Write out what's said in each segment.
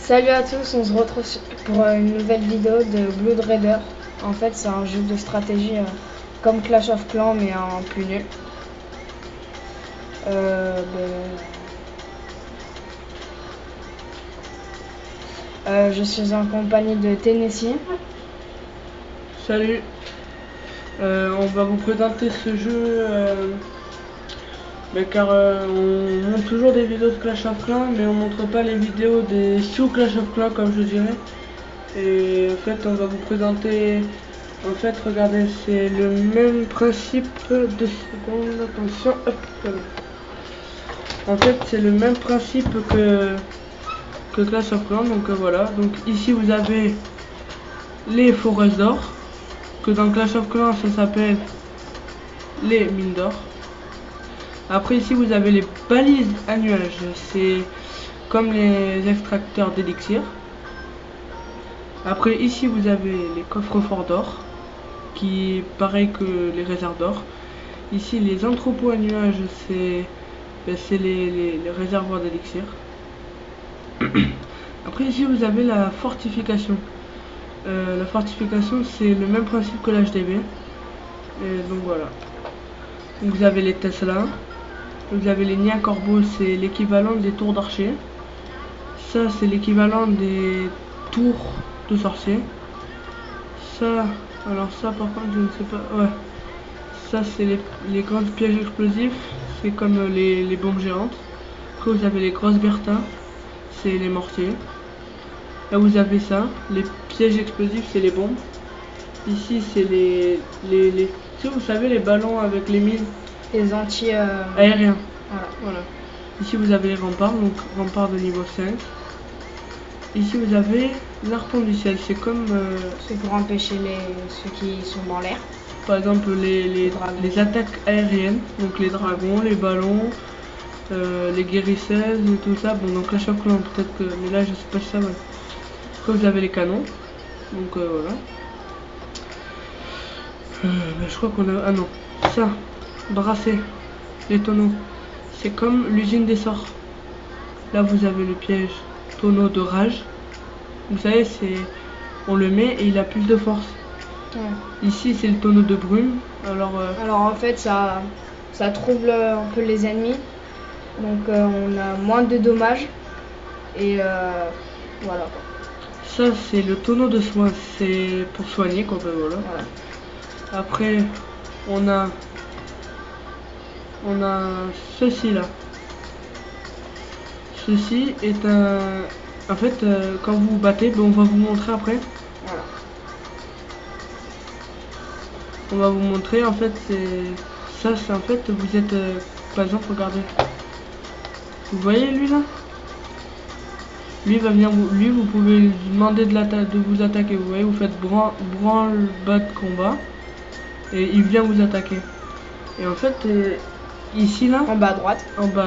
Salut à tous, on se retrouve pour une nouvelle vidéo de Blood Raider. En fait, c'est un jeu de stratégie comme Clash of Clans mais en plus nul. Je suis en compagnie de Tennessee. Salut, on va vous présenter ce jeu car on montre toujours des vidéos de Clash of Clans mais on montre pas les vidéos des sous Clash of Clans comme je dirais. Et en fait on va vous présenter, en fait regardez, c'est le même principe de seconde, attention, hop, voilà. En fait c'est le même principe que Clash of Clans, donc voilà. Donc ici vous avez les forêts d'or, que dans Clash of Clans ça s'appelle les mines d'or. Après ici vous avez les balises à nuages, c'est comme les extracteurs d'élixir. Après ici vous avez les coffres forts d'or, qui est pareil que les réserves d'or. Ici les entrepôts à nuages, c'est les réservoirs d'élixir. Après ici vous avez la fortification. La fortification c'est le même principe que l'HDB. Donc voilà. Donc, vous avez les Tesla. Vous avez les nids à corbeaux, c'est l'équivalent des tours d'archer. Ça c'est l'équivalent des tours de sorciers. Ça, alors ça par contre je ne sais pas. Ouais. Ça c'est les grands pièges explosifs, c'est comme les bombes géantes. Après vous avez les grosses Bertha, c'est les mortiers. Là vous avez ça, les pièges explosifs c'est les bombes. Ici c'est si vous savez les ballons avec les mines. Les aériens. Voilà. Ici vous avez les remparts, donc remparts de niveau 5. Ici vous avez l'arpent du ciel, c'est comme... c'est pour empêcher ceux qui sont dans l'air. Par exemple les attaques aériennes, donc les dragons, les ballons, les guérisseuses, tout ça. Bon, donc Clash of Clans peut-être que... mais là je sais pas si ça va. Après vous avez les canons, donc voilà. Je crois qu'on a... ah non, ça, brasser, les tonneaux. C'est comme l'usine des sorts. Là vous avez le piège tonneau de rage. Vous savez, on le met et il a plus de force. Ouais. Ici c'est le tonneau de brume. Alors en fait ça trouble un peu les ennemis. Donc on a moins de dommages. Et voilà. Ça c'est le tonneau de soin, c'est pour soigner quoi, voilà. Après on a ceci là. Ceci est un... En fait, quand vous vous battez, on va vous montrer après. Voilà. On va vous montrer, en fait, ça, c'est en fait, vous êtes... par exemple, regardez. Vous voyez lui là? Lui va venir, lui vous pouvez lui demander de vous attaquer. Vous voyez, vous faites branle bas de combat. Et il vient vous attaquer. Et en fait, ici là... En bas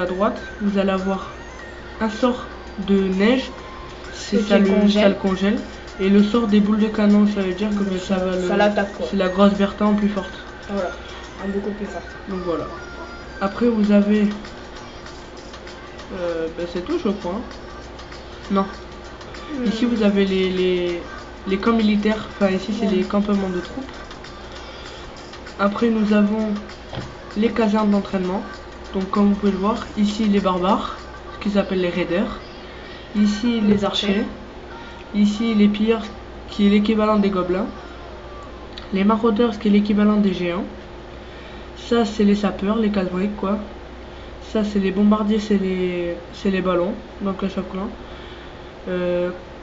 à droite, vous allez avoir un sort de neige, ça le congèle. Et le sort des boules de canon, ça veut dire que ça l'attaque. C'est la grosse Bertha en plus forte. Voilà, beaucoup plus forte. Donc voilà. Après vous avez... c'est tout je crois. Non. Ici vous avez les camps militaires. Enfin ici c'est les campements de troupes. Après nous avons les casernes d'entraînement. Donc comme vous pouvez le voir, ici les barbares, ce qu'ils appellent les raiders. Ici les archers. Ici les pilleurs, qui est l'équivalent des gobelins. Les maraudeurs, ce qui est l'équivalent des géants. Ça c'est les sapeurs, les casse-briques quoi. Ça c'est les bombardiers, c'est les ballons, donc Clash of Clans.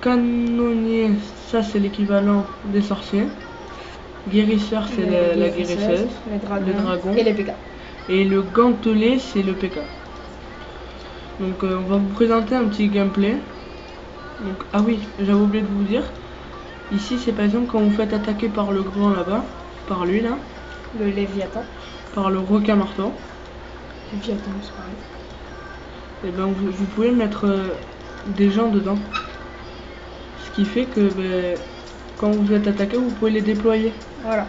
Canonnier, ça c'est l'équivalent des sorciers. Guérisseur, c'est la guérisseuse. Les dragons. Et les PK. Et le gantelet, c'est le PK. Donc on va vous présenter un petit gameplay. Donc, ah oui, j'avais oublié de vous dire. Ici c'est par exemple quand vous faites attaquer par le grand là-bas, par lui là. Le Léviathan. Par le requin marteau. Léviathan, c'est pareil. Et ben vous pouvez mettre des gens dedans. Ce qui fait que quand vous êtes attaqué, vous pouvez les déployer. Voilà.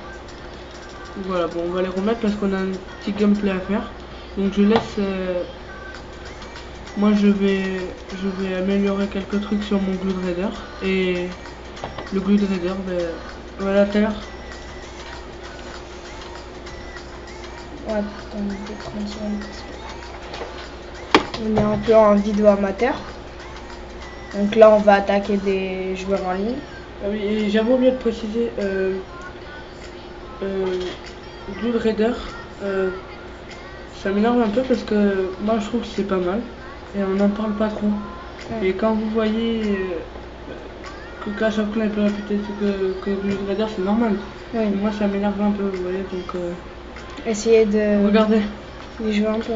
Voilà, bon on va les remettre parce qu'on a un petit gameplay à faire. Donc je laisse Moi je vais améliorer quelques trucs sur mon Glood Raider. Et le Glood Raider, ben, voilà à terre. Ouais, putain, 30 secondes parce que on est un peu en vidéo amateur. Donc là, on va attaquer des joueurs en ligne. Ah oui, et j'avais oublié de préciser, Glood Raider, ça m'énerve un peu parce que moi je trouve que c'est pas mal et on n'en parle pas trop. Ouais. Et quand vous voyez que Clash of Clans est plus réputé que Glood Raider, c'est normal. Oui. Et moi ça m'énerve un peu, vous voyez, donc Essayez de regardez. jouer un peu.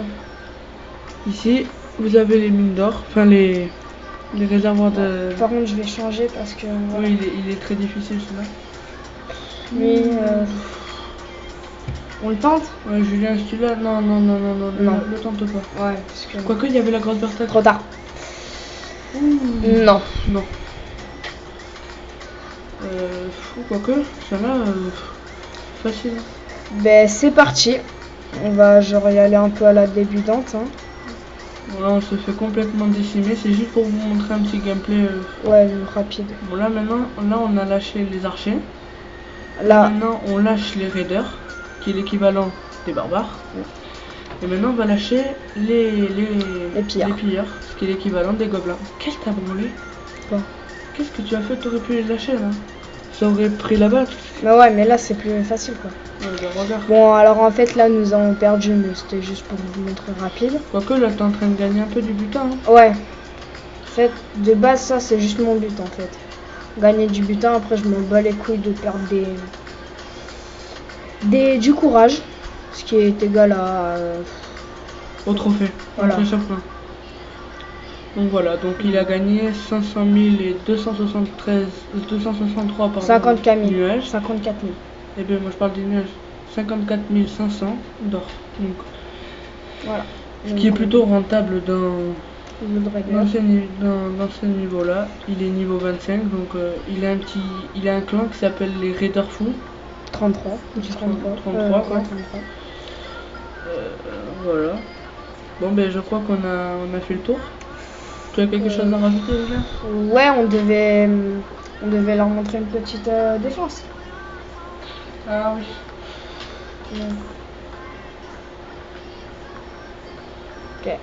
Ici, vous avez les mines d'or, enfin les réservoirs de... Par contre, je vais changer parce que. Voilà. Oui, il est très difficile celui-là. Lui, on le tente? Ouais, Julien, celui-là, non, le tente pas. Ouais, parce que. Quoique, il y avait la grosse vertèbre. Trop tard. Non. Non. Quoique, celle-là, facile. Ben, c'est parti. On va genre y aller un peu à la débutante. Hein. Voilà, on se fait complètement décimer. C'est juste pour vous montrer un petit gameplay. Ouais, rapide. Bon, là, maintenant, on a lâché les archers. Là, maintenant, on lâche les raiders, qui est l'équivalent des barbares. Ouais. Et maintenant, on va lâcher les pilleurs. ce qui est l'équivalent des gobelins. Qu'est-ce que t'as branlé? Quoi? Qu'est-ce que tu as fait? T'aurais pu les lâcher, là. Ça aurait pris la balle. Mais ouais, mais là, c'est plus facile, quoi. Ouais, ben, regarde. Bon, alors en fait, là, nous avons perdu, mais c'était juste pour vous montrer rapide. Quoique, là, t'es en train de gagner un peu du butin. Hein. Ouais. En fait, de base, ça, c'est juste mon but, en fait. Gagner du butin, après, je m'en bats les couilles de perdre du courage. Ce qui est égal à... Au trophée. Voilà. Donc voilà, donc il a gagné 500 000 et 263 pardon, 54 000. nuages. 54 000. Et bien moi je parle des nuages. 54 500 d'or. Donc Voilà. ce qui est plutôt rentable dans ce niveau-là. Il est niveau 25, donc il a un clan qui s'appelle les Raiders Fous. 33. 33 quoi. 33. Voilà. Bon ben je crois qu'on a fait le tour. Tu as quelque chose à rajouter déjà? Ouais, on devait leur montrer une petite défense. Ah oui. Ok.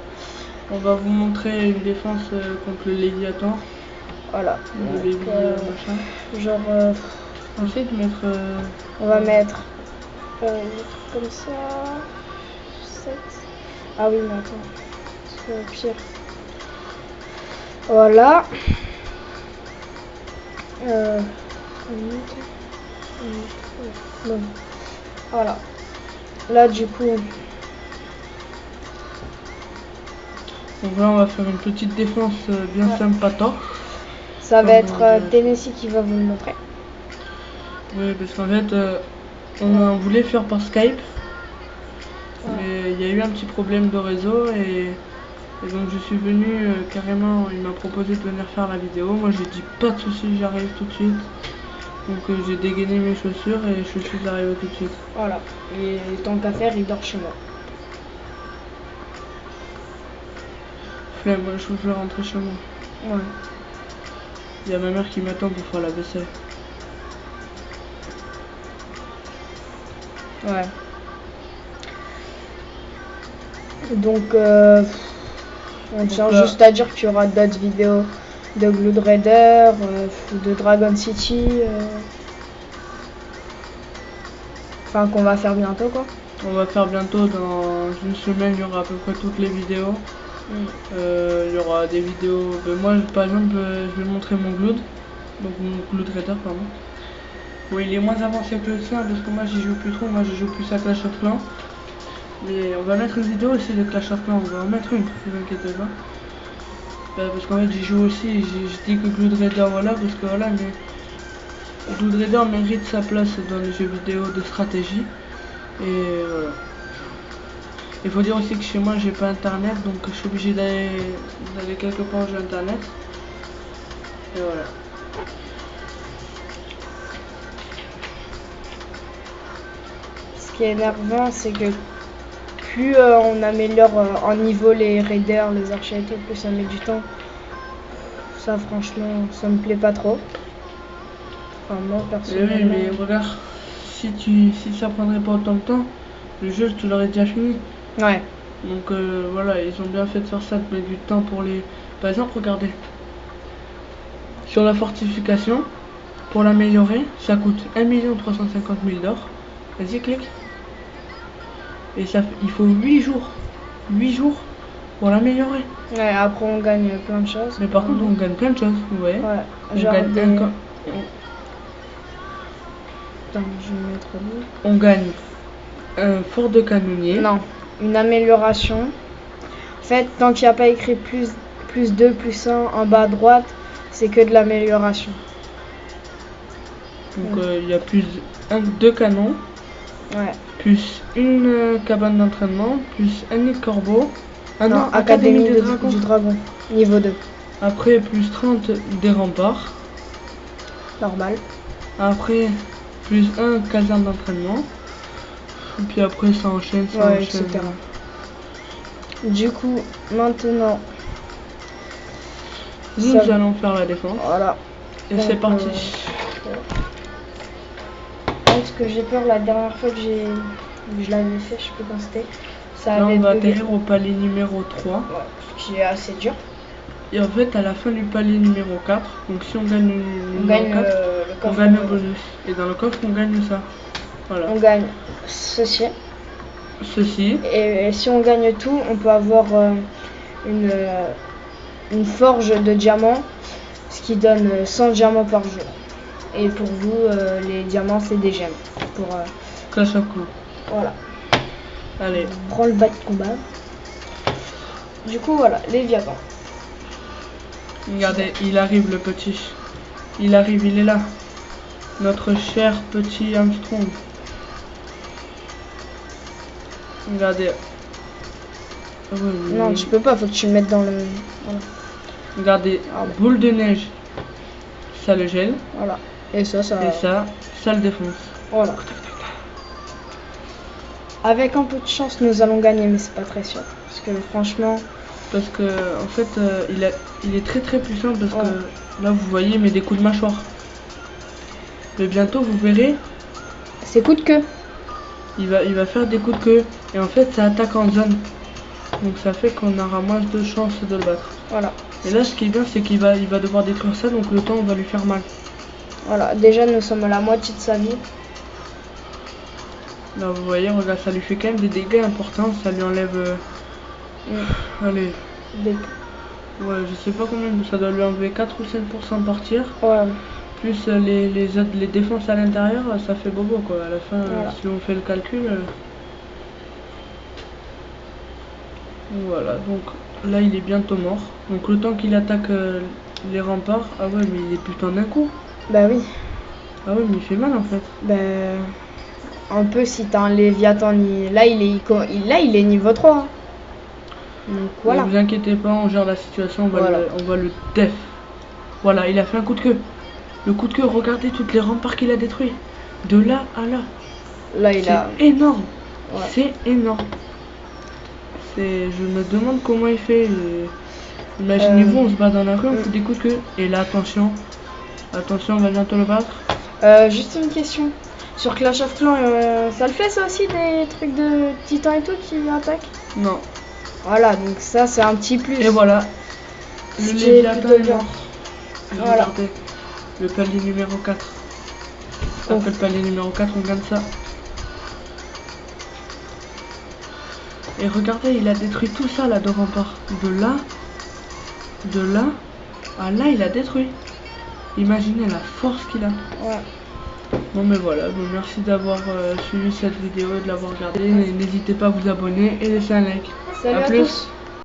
On va vous montrer une défense contre le Léviathan. Voilà. Le Lévi machin. Genre... Essaye de mettre... on va mettre... comme ça... 7. Ah oui, mais attends. C'est pire. Voilà. Bon. Voilà. Là, du coup... Donc là, on va faire une petite défense bien sympatoche. Ça va être Tennessee qui va vous le montrer. Oui, parce qu'en fait, on voulait faire par Skype. Mais il y a eu un petit problème de réseau et donc je suis venu carrément, il m'a proposé de venir faire la vidéo. Moi j'ai dit pas de soucis, j'arrive tout de suite. Donc j'ai dégainé mes chaussures et je suis arrivé tout de suite. Voilà, et tant qu'à faire, il dort chez moi. Flemme, moi je veux rentrer chez moi. Ouais. Il y a ma mère qui m'attend pour faire la vaisselle. Ouais. Donc, on tient juste à dire qu'il y aura d'autres vidéos de Glood Raider, de Dragon City. Enfin, qu'on va faire bientôt, quoi. On va faire bientôt, dans une semaine, il y aura à peu près toutes les vidéos. Il y aura des vidéos. Moi, par exemple, je vais montrer mon Glood. Donc, mon Glood Raider, pardon. Bon, il est moins avancé que le sien parce que moi, j'y joue plus trop. Moi, je joue plus à Clash of Clans. Mais on va mettre une vidéo aussi de Clash of Clans, on va en mettre une, ne vous inquiétez pas. Parce qu'en fait j'y joue aussi, je dis que Glood Raider voilà, parce que voilà, mais Glood Raider mérite sa place dans les jeux vidéo de stratégie. Et voilà. Il faut dire aussi que chez moi j'ai pas internet, donc je suis obligé d'aller quelque part où j'ai internet. Et voilà. Ce qui est énervant, c'est que plus on améliore en niveau les raiders, les archers et tout, plus ça met du temps. Ça franchement, ça me plaît pas trop. Enfin moi Oui, personnellement. mais regarde, si ça prendrait pas autant de temps, le jeu tu l'aurais déjà fini. Ouais. Donc voilà, ils ont bien fait de faire ça, de mettre du temps pour les... Par exemple, regardez. Sur la fortification, pour l'améliorer, ça coûte 1 350 000 d'or. Vas-y, clique. Et ça, il faut 8 jours. 8 jours pour l'améliorer. Ouais, après on gagne plein de choses. Mais par contre, on gagne plein de choses, vous voyez. Ouais, On genre gagne des... un Attends, je vais mettre où? On gagne un fort de canonnier. Non, une amélioration. En fait, tant qu'il n'y a pas écrit plus 2, plus 1 en bas à droite, c'est que de l'amélioration. Donc il y a plus 2 canons, Ouais. plus une cabane d'entraînement, plus un nid de corbeau. Ah Non, Académie du dragon, niveau 2. Après, plus 30 des remparts. Normal. Après, plus 1 caserne d'entraînement. Et puis après, ça enchaîne, Ouais, etc. Du coup, maintenant, nous allons faire la défense. Voilà. Et c'est parti. Parce que j'ai peur, la dernière fois que je l'avais fait, je sais plus quand c'était. Là, on va atterrir au palais numéro 3. Ouais, ce qui est assez dur. Et en fait, à la fin du palais numéro 4, donc si on gagne le gagne 4, le on gagne un bonus. Et dans le coffre, on gagne ça. Voilà. On gagne ceci. Et si on gagne tout, on peut avoir une forge de diamants, ce qui donne 100 diamants par jour. Et pour vous, les diamants, c'est des gemmes. Pour Clash of Clans. Voilà. Allez. On prend le bas de combat. Du coup, voilà, les Léviathan. Regardez, il arrive le petit. Il arrive, il est là. Notre cher petit Armstrong. Regardez. Non, tu peux pas, faut que tu le mettes dans le... Voilà. Regardez, boule de neige. Ça le gèle. Voilà. Et ça le défonce. Voilà. Avec un peu de chance, nous allons gagner, mais c'est pas très sûr. Parce que franchement... Parce que, en fait, il est très très puissant parce que là, vous voyez, il met des coups de mâchoire. Mais bientôt, vous verrez... C'est coup de queue. Il va faire des coups de queue. Et en fait, ça attaque en zone. Donc ça fait qu'on aura moins de chances de le battre. Voilà. Et là, ce qui est bien, c'est qu'il va devoir détruire ça. Donc le temps, on va lui faire mal. Voilà. Déjà, nous sommes à la moitié de sa vie. Là, vous voyez, regarde, ça lui fait quand même des dégâts importants. Ça lui enlève... Allez. Ouais, je sais pas combien, ça doit lui enlever 4 ou 5% par tir. Ouais. Plus les défenses à l'intérieur, ça fait bobo quoi. À la fin, si on fait le calcul. Voilà, donc là il est bientôt mort. Donc le temps qu'il attaque les remparts, ah ouais, mais il est putain d'un coup. Bah oui. Ah ouais, mais il fait mal en fait. Ben. Un peu si t'as un Léviathan. Là, il est niveau 3. Hein. Donc voilà. Ne vous inquiétez pas, on gère la situation, on va le def. Voilà, il a fait un coup de queue. Le coup de queue, regardez toutes les remparts qu'il a détruits. De là à là. Là, c'est énorme. Ouais. C'est énorme. Je me demande comment il fait. Imaginez-vous, on se bat dans la rue, on fait des coups de queue. Et là, attention, on va bientôt le battre. Juste une question. Sur Clash of Clans, ça le fait ça aussi, des trucs de titans et tout qui attaquent? Non. Voilà, donc ça c'est un petit plus. Et voilà. Le Léviathan est mort. Voilà. Regardez. Le palier numéro 4. Après le palier numéro 4, on gagne ça. Et regardez, il a détruit tout ça là de rempart. De là, à là, il a détruit. Imaginez la force qu'il a. Ouais. Bon mais voilà, bon, merci d'avoir suivi cette vidéo et de l'avoir regardée. N'hésitez pas à vous abonner et laisser un like. Salut à tous.